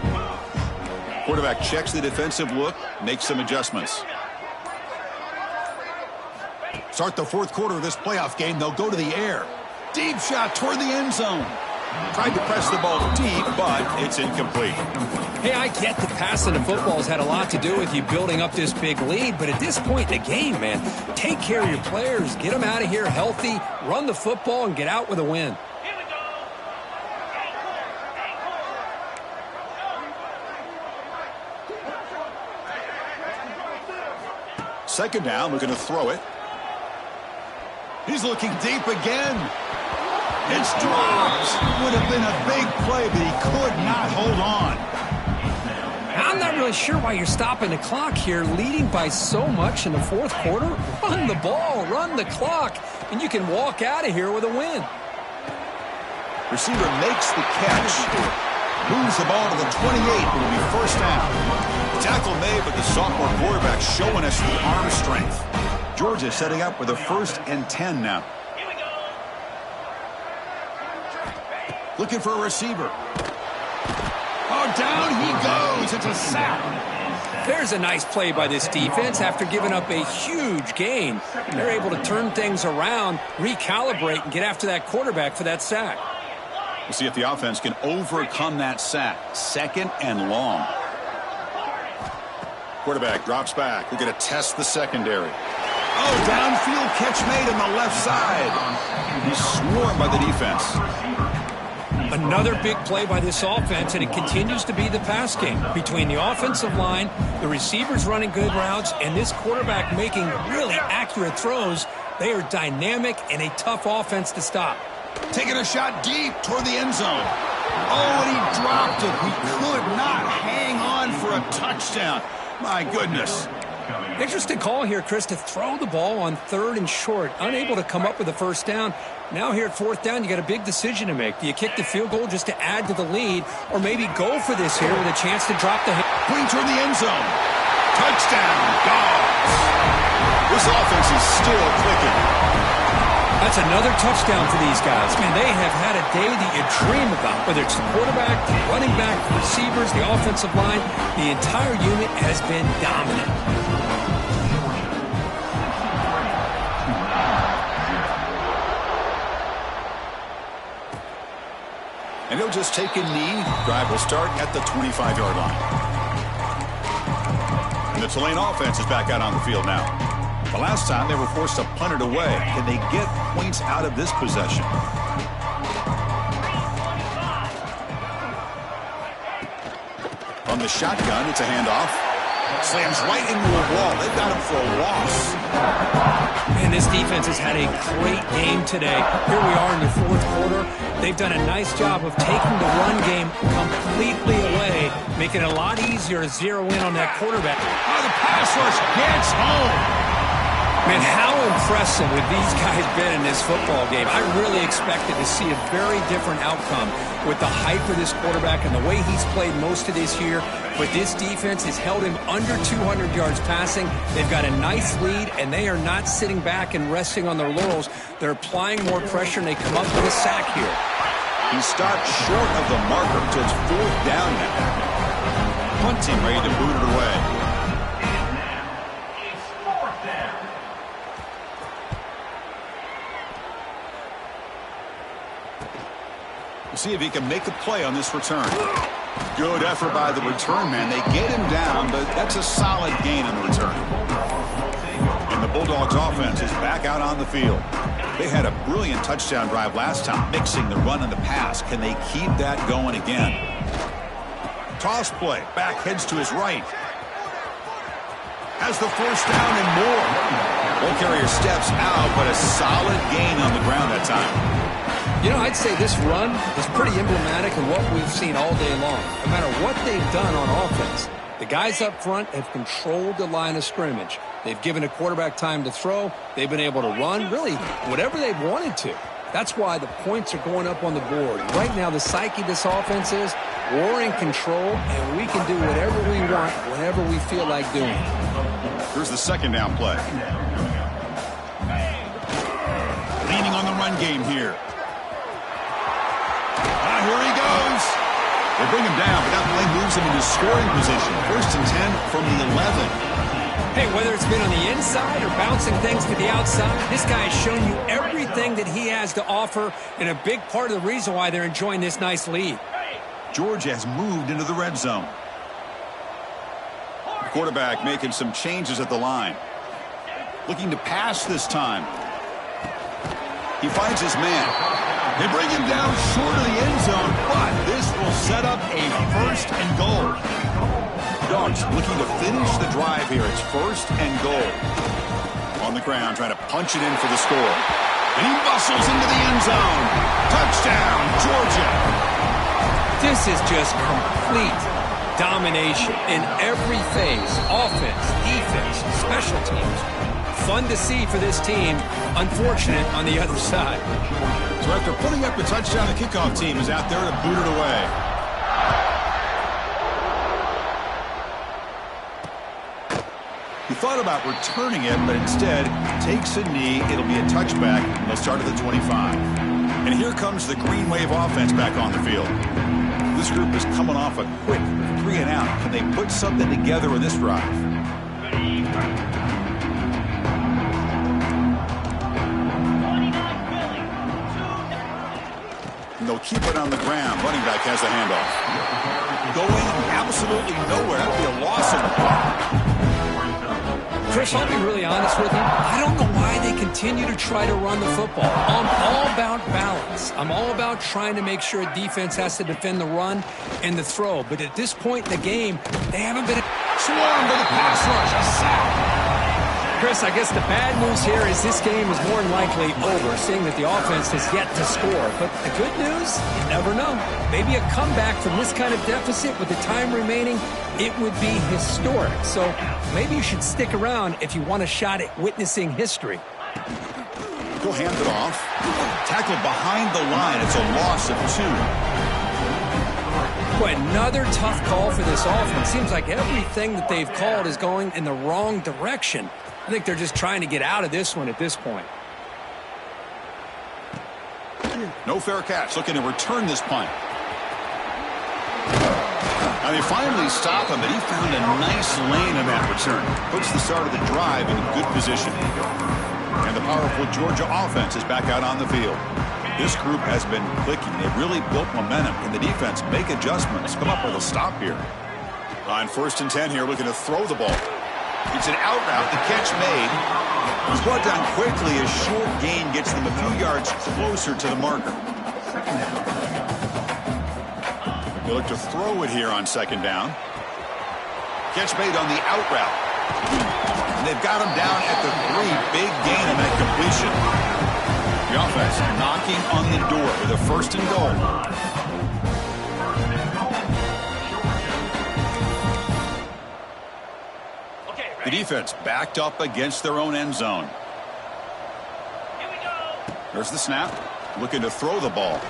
Quarterback checks the defensive look, makes some adjustments. Start the fourth quarter of this playoff game. They'll go to the air. Deep shot toward the end zone. Tried to press the ball deep, but it's incomplete. Hey, I get that passing the football has had a lot to do with you building up this big lead, but at this point in the game, man, take care of your players, get them out of here healthy, run the football, and get out with a win. Second down, we're going to throw it. He's looking deep again. It's dropped. Would have been a big play, but he could not hold on. I'm not really sure why you're stopping the clock here, leading by so much in the fourth quarter. Run the ball, run the clock, and you can walk out of here with a win. Receiver makes the catch. Moves the ball to the 28. It will be first down. The tackle made, but the sophomore quarterback showing us the arm strength. Georgia setting up with a 1st and 10 now. Looking for a receiver. Oh, down he goes. It's a sack. There's a nice play by this defense after giving up a huge gain. They're able to turn things around, recalibrate, and get after that quarterback for that sack. We'll see if the offense can overcome that sack. 2nd and long. Quarterback drops back. We're going to test the secondary. Oh, downfield catch made on the left side. He's swarmed by the defense. Another big play by this offense, and it continues to be the pass game. Between the offensive line, the receivers running good routes, and this quarterback making really accurate throws, they are dynamic and a tough offense to stop. Taking a shot deep toward the end zone. Oh, and he dropped it. He could not hang on for a touchdown. My goodness. Interesting call here, Chris, to throw the ball on 3rd and short. Unable to come up with a first down. Now here at 4th down, you got a big decision to make. Do you kick the field goal just to add to the lead, or maybe go for this here with a chance to drop the Going toward the end zone. Touchdown, Dogs. This offense is still clicking. That's another touchdown for these guys. Man, they have had a day that you dream about, whether it's the quarterback, the running back, the receivers, the offensive line. The entire unit has been dominant. And he'll just take a knee. Drive will start at the 25-yard line. And the Tulane offense is back out on the field now. The last time they were forced to punt it away. Can they get points out of this possession? From the shotgun, it's a handoff. Slams right into a wall. They've got him for a loss. Man, this defense has had a great game today. Here we are in the 4th quarter. They've done a nice job of taking the run game completely away, making it a lot easier to zero in on that quarterback. Oh, the pass rush gets home. Man, how impressive have these guys been in this football game? I really expected to see a very different outcome with the hype of this quarterback and the way he's played most of this year. But this defense has held him under 200 yards passing. They've got a nice lead, and they are not sitting back and resting on their laurels. They're applying more pressure, and they come up with a sack here. He stopped short of the marker until it's 4th down now. Punt team ready to boot it away. See if he can make a play on this return. Good effort by the return man. They get him down, but that's a solid gain on the return. And the Bulldogs offense is back out on the field. They had a brilliant touchdown drive last time, mixing the run and the pass. Can they keep that going again? Toss play. Back heads to his right. Has the first down and more. Ball carrier steps out, but a solid gain on the ground that time. You know, I'd say this run is pretty emblematic of what we've seen all day long. No matter what they've done on offense, the guys up front have controlled the line of scrimmage. They've given a quarterback time to throw. They've been able to run, really, whatever they've wanted to. That's why the points are going up on the board. Right now, the psyche of this offense is we're in control, and we can do whatever we want whenever we feel like doing it. Here's the 2nd down play. Leaning on the run game here. Here he goes. They bring him down, but that play moves him into scoring position. 1st and 10 from the 11. Hey, whether it's been on the inside or bouncing things to the outside, this guy has shown you everything that he has to offer, and a big part of the reason why they're enjoying this nice lead. Georgia has moved into the red zone. The quarterback making some changes at the line. Looking to pass this time. He finds his man. They bring him down short of the end zone, but this will set up a 1st and goal. Dogs looking to finish the drive here. It's 1st and goal. On the ground, trying to punch it in for the score. And he bustles into the end zone. Touchdown, Georgia. This is just complete domination in every phase. Offense, defense, special teams. Fun to see for this team. Unfortunate on the other side. So after putting up the touchdown, the kickoff team is out there to boot it away. He thought about returning it, but instead takes a knee. It'll be a touchback, and they'll start at the 25. And here comes the Green Wave offense back on the field. This group is coming off a quick 3 and out. Can they put something together in this drive? And they'll keep it on the ground. Running back has the handoff. Going absolutely nowhere. That'll be a loss in the ball. Chris, I'll be really honest with you. I don't know why they continue to try to run the football. I'm all about balance. I'm all about trying to make sure a defense has to defend the run and the throw. But at this point in the game, they haven't been... Swarmed by the pass rush. A sack. Chris, I guess the bad news here is this game is more than likely over, seeing that the offense has yet to score. But the good news, you never know. Maybe a comeback from this kind of deficit with the time remaining, it would be historic. So maybe you should stick around if you want a shot at witnessing history. He'll hand it off. Tackled behind the line. It's a loss of 2. Boy, another tough call for this offense. Seems like everything that they've called is going in the wrong direction. I think they're just trying to get out of this one at this point. No fair catch. Looking to return this punt. Now they finally stop him, but he found a nice lane in that return. Puts the start of the drive in good position. And the powerful Georgia offense is back out on the field. This group has been clicking. They've really built momentum. Can the defense make adjustments? Come up with a stop here. On 1st and 10 here, looking to throw the ball. It's an out route. The catch made. It's brought down quickly. A short gain gets them a few yards closer to the marker. They look to throw it here on 2nd down. Catch made on the out route. And they've got him down at the 3. Big gain on that completion. The offense knocking on the door with a 1st and goal. The defense backed up against their own end zone. There's the snap. Looking to throw the ball.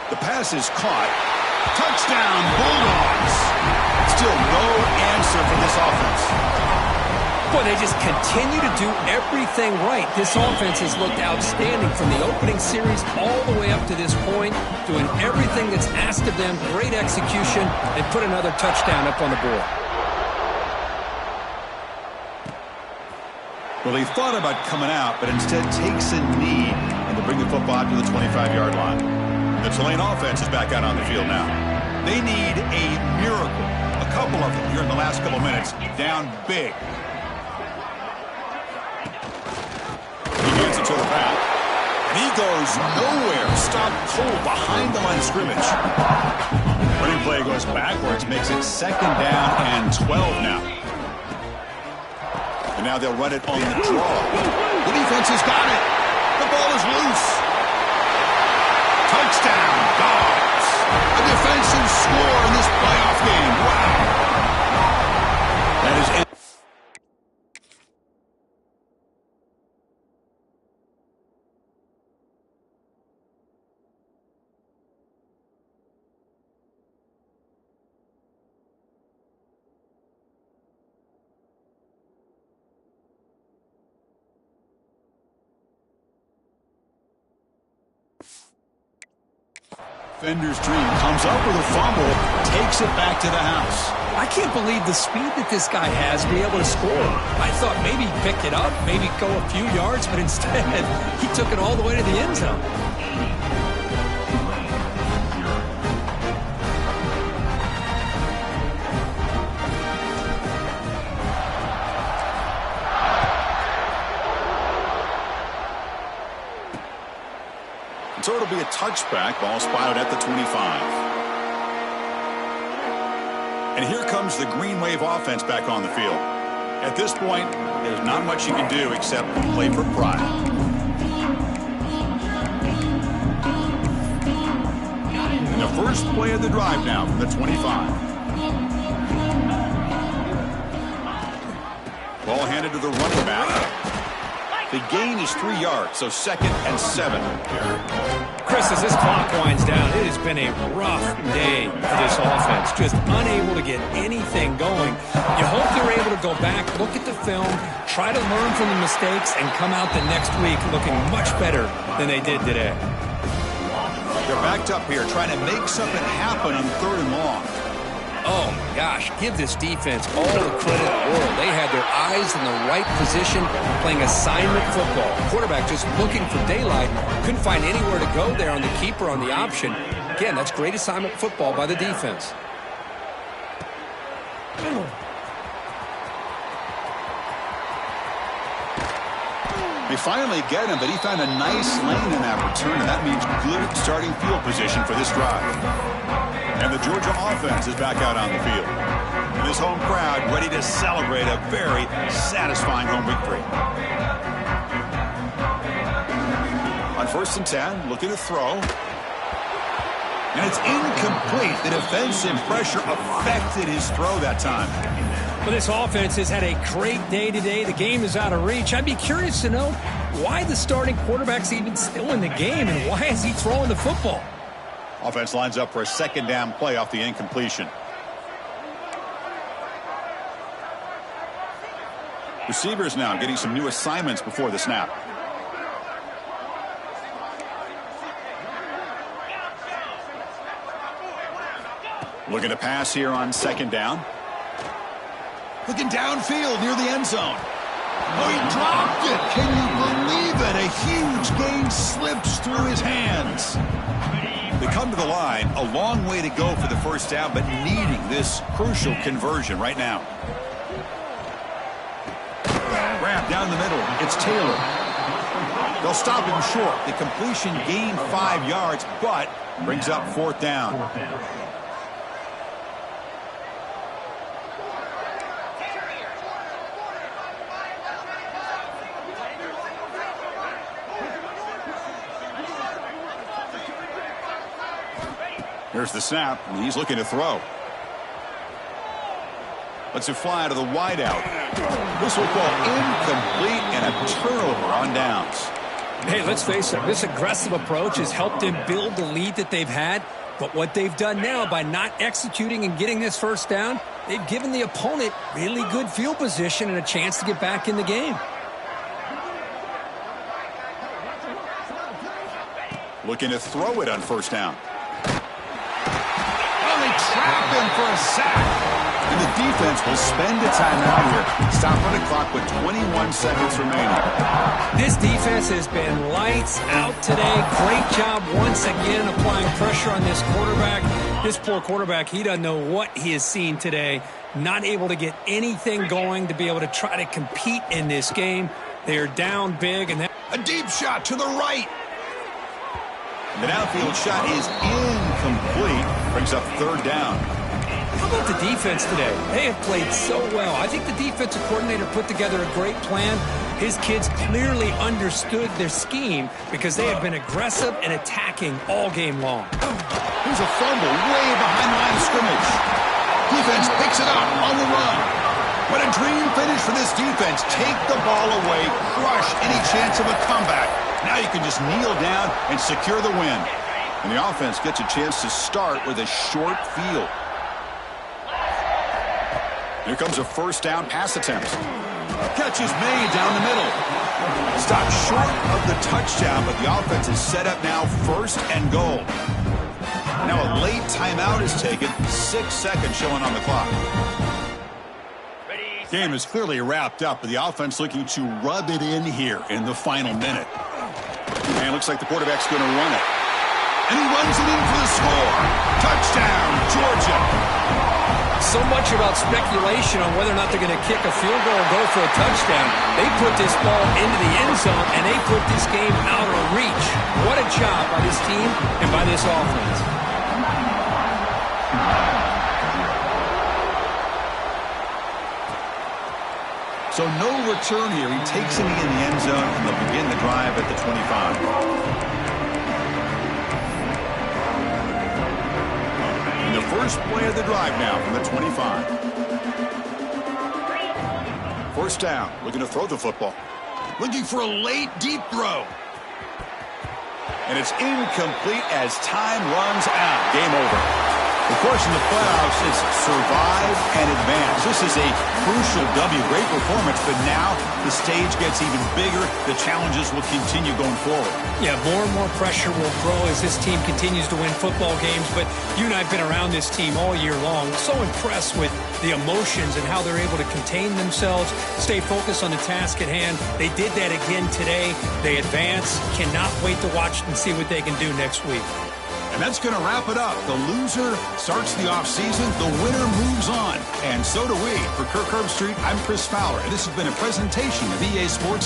The pass is caught. Touchdown, Bulldogs. Still no answer for this offense. Boy, they just continue to do everything right. This offense has looked outstanding from the opening series all the way up to this point, doing everything that's asked of them. Great execution, and put another touchdown up on the board. Well, he thought about coming out, but instead takes a knee and to bring the football out to the 25-yard line. The Tulane offense is back out on the field now. They need a miracle. A couple of them here in the last couple minutes, down big. To the back. And he goes nowhere. Stopped cold behind the line of scrimmage. Running play goes backwards, makes it 2nd down and 12 now. And now they'll run it on the draw. The defense has got it. The ball is loose. Touchdown, Dogs. A defensive score in this playoff game. Wow. That is it. Defender's dream comes up with a fumble, takes it back to the house. I can't believe the speed that this guy has to be able to score. I thought maybe he'd pick it up, maybe go a few yards, but instead he took it all the way to the end zone. So it'll be a touchback. Ball spotted at the 25. And here comes the Green Wave offense back on the field. At this point, there's not much you can do except play for pride. And the first play of the drive now from the 25. Ball handed to the running back. The gain is 3 yards, so 2nd and 7. Chris, as this clock winds down, it has been a rough day for this offense. Just unable to get anything going. You hope they're able to go back, look at the film, try to learn from the mistakes, and come out the next week looking much better than they did today. They're backed up here, trying to make something happen on 3rd and long. Oh, my gosh, give this defense all the credit in the world. They had their eyes in the right position, playing assignment football. Quarterback just looking for daylight, couldn't find anywhere to go there on the keeper on the option. Again, that's great assignment football by the defense. They finally get him, but he found a nice lane in that return, and that means good starting field position for this drive. And the Georgia offense is back out on the field. And this home crowd ready to celebrate a very satisfying home week 3. On 1st and 10, looking to throw. And it's incomplete. The defensive pressure affected his throw that time. Well, this offense has had a great day today. The game is out of reach. I'd be curious to know why the starting quarterback's even still in the game and why is he throwing the football? Offense lines up for a 2nd down play off the incompletion. Receivers now getting some new assignments before the snap. Looking to pass here on 2nd down. Looking downfield near the end zone. Oh, he dropped it. Can you believe it? A huge gain slips through his hands. They come to the line. A long way to go for the 1st down, but needing this crucial conversion right now. Grab down the middle. It's Taylor. They'll stop him short. The completion gained 5 yards, but brings up 4th down. Here's the snap, and he's looking to throw. Lets it fly to the wideout. This will fall incomplete and a turnover on downs. Hey, let's face it, this aggressive approach has helped them build the lead that they've had. But what they've done now by not executing and getting this 1st down, they've given the opponent really good field position and a chance to get back in the game. Looking to throw it on 1st down. They trap him for a sack. And the defense will spend a timeout here. Stop on the clock with 21 seconds remaining. This defense has been lights out today. Great job once again applying pressure on this quarterback. This poor quarterback, he doesn't know what he has seen today. Not able to get anything going to be able to try to compete in this game. They are down big. And a deep shot to the right. The downfield shot is incomplete. Brings up 3rd down. How about the defense today? They have played so well. I think the defensive coordinator put together a great plan. His kids clearly understood their scheme because they have been aggressive and attacking all game long. Here's a fumble way behind the line of scrimmage. Defense picks it up on the run. What a dream finish for this defense. Take the ball away, crush any chance of a comeback. Now you can just kneel down and secure the win. And the offense gets a chance to start with a short field. Here comes a 1st down pass attempt. Catch is made down the middle. Stopped short of the touchdown, but the offense is set up now 1st and goal. Now a late timeout is taken. 6 seconds showing on the clock. Game is clearly wrapped up, but the offense looking to rub it in here in the final minute. And it looks like the quarterback's going to run it. And he runs it in for the score. Touchdown, Georgia. So much about speculation on whether or not they're going to kick a field goal or go for a touchdown. They put this ball into the end zone, and they put this game out of reach. What a job by this team and by this offense. So no return here. He takes it in the end zone, and they'll begin the drive at the 25. And the first play of the drive now from the 25. 1st down, looking to throw the football. Looking for a late, deep throw. And it's incomplete as time runs out. Game over. Of course, in the playoffs, it's survive and advance. This is a crucial W. Great performance, but now the stage gets even bigger. The challenges will continue going forward. Yeah, more and more pressure will grow as this team continues to win football games. But you and I have been around this team all year long. So impressed with the emotions and how they're able to contain themselves, stay focused on the task at hand. They did that again today. They advance. Cannot wait to watch and see what they can do next week. And that's going to wrap it up. The loser starts the offseason. The winner moves on. And so do we. For Kirk Herbstreit, I'm Chris Fowler. And this has been a presentation of EA Sports.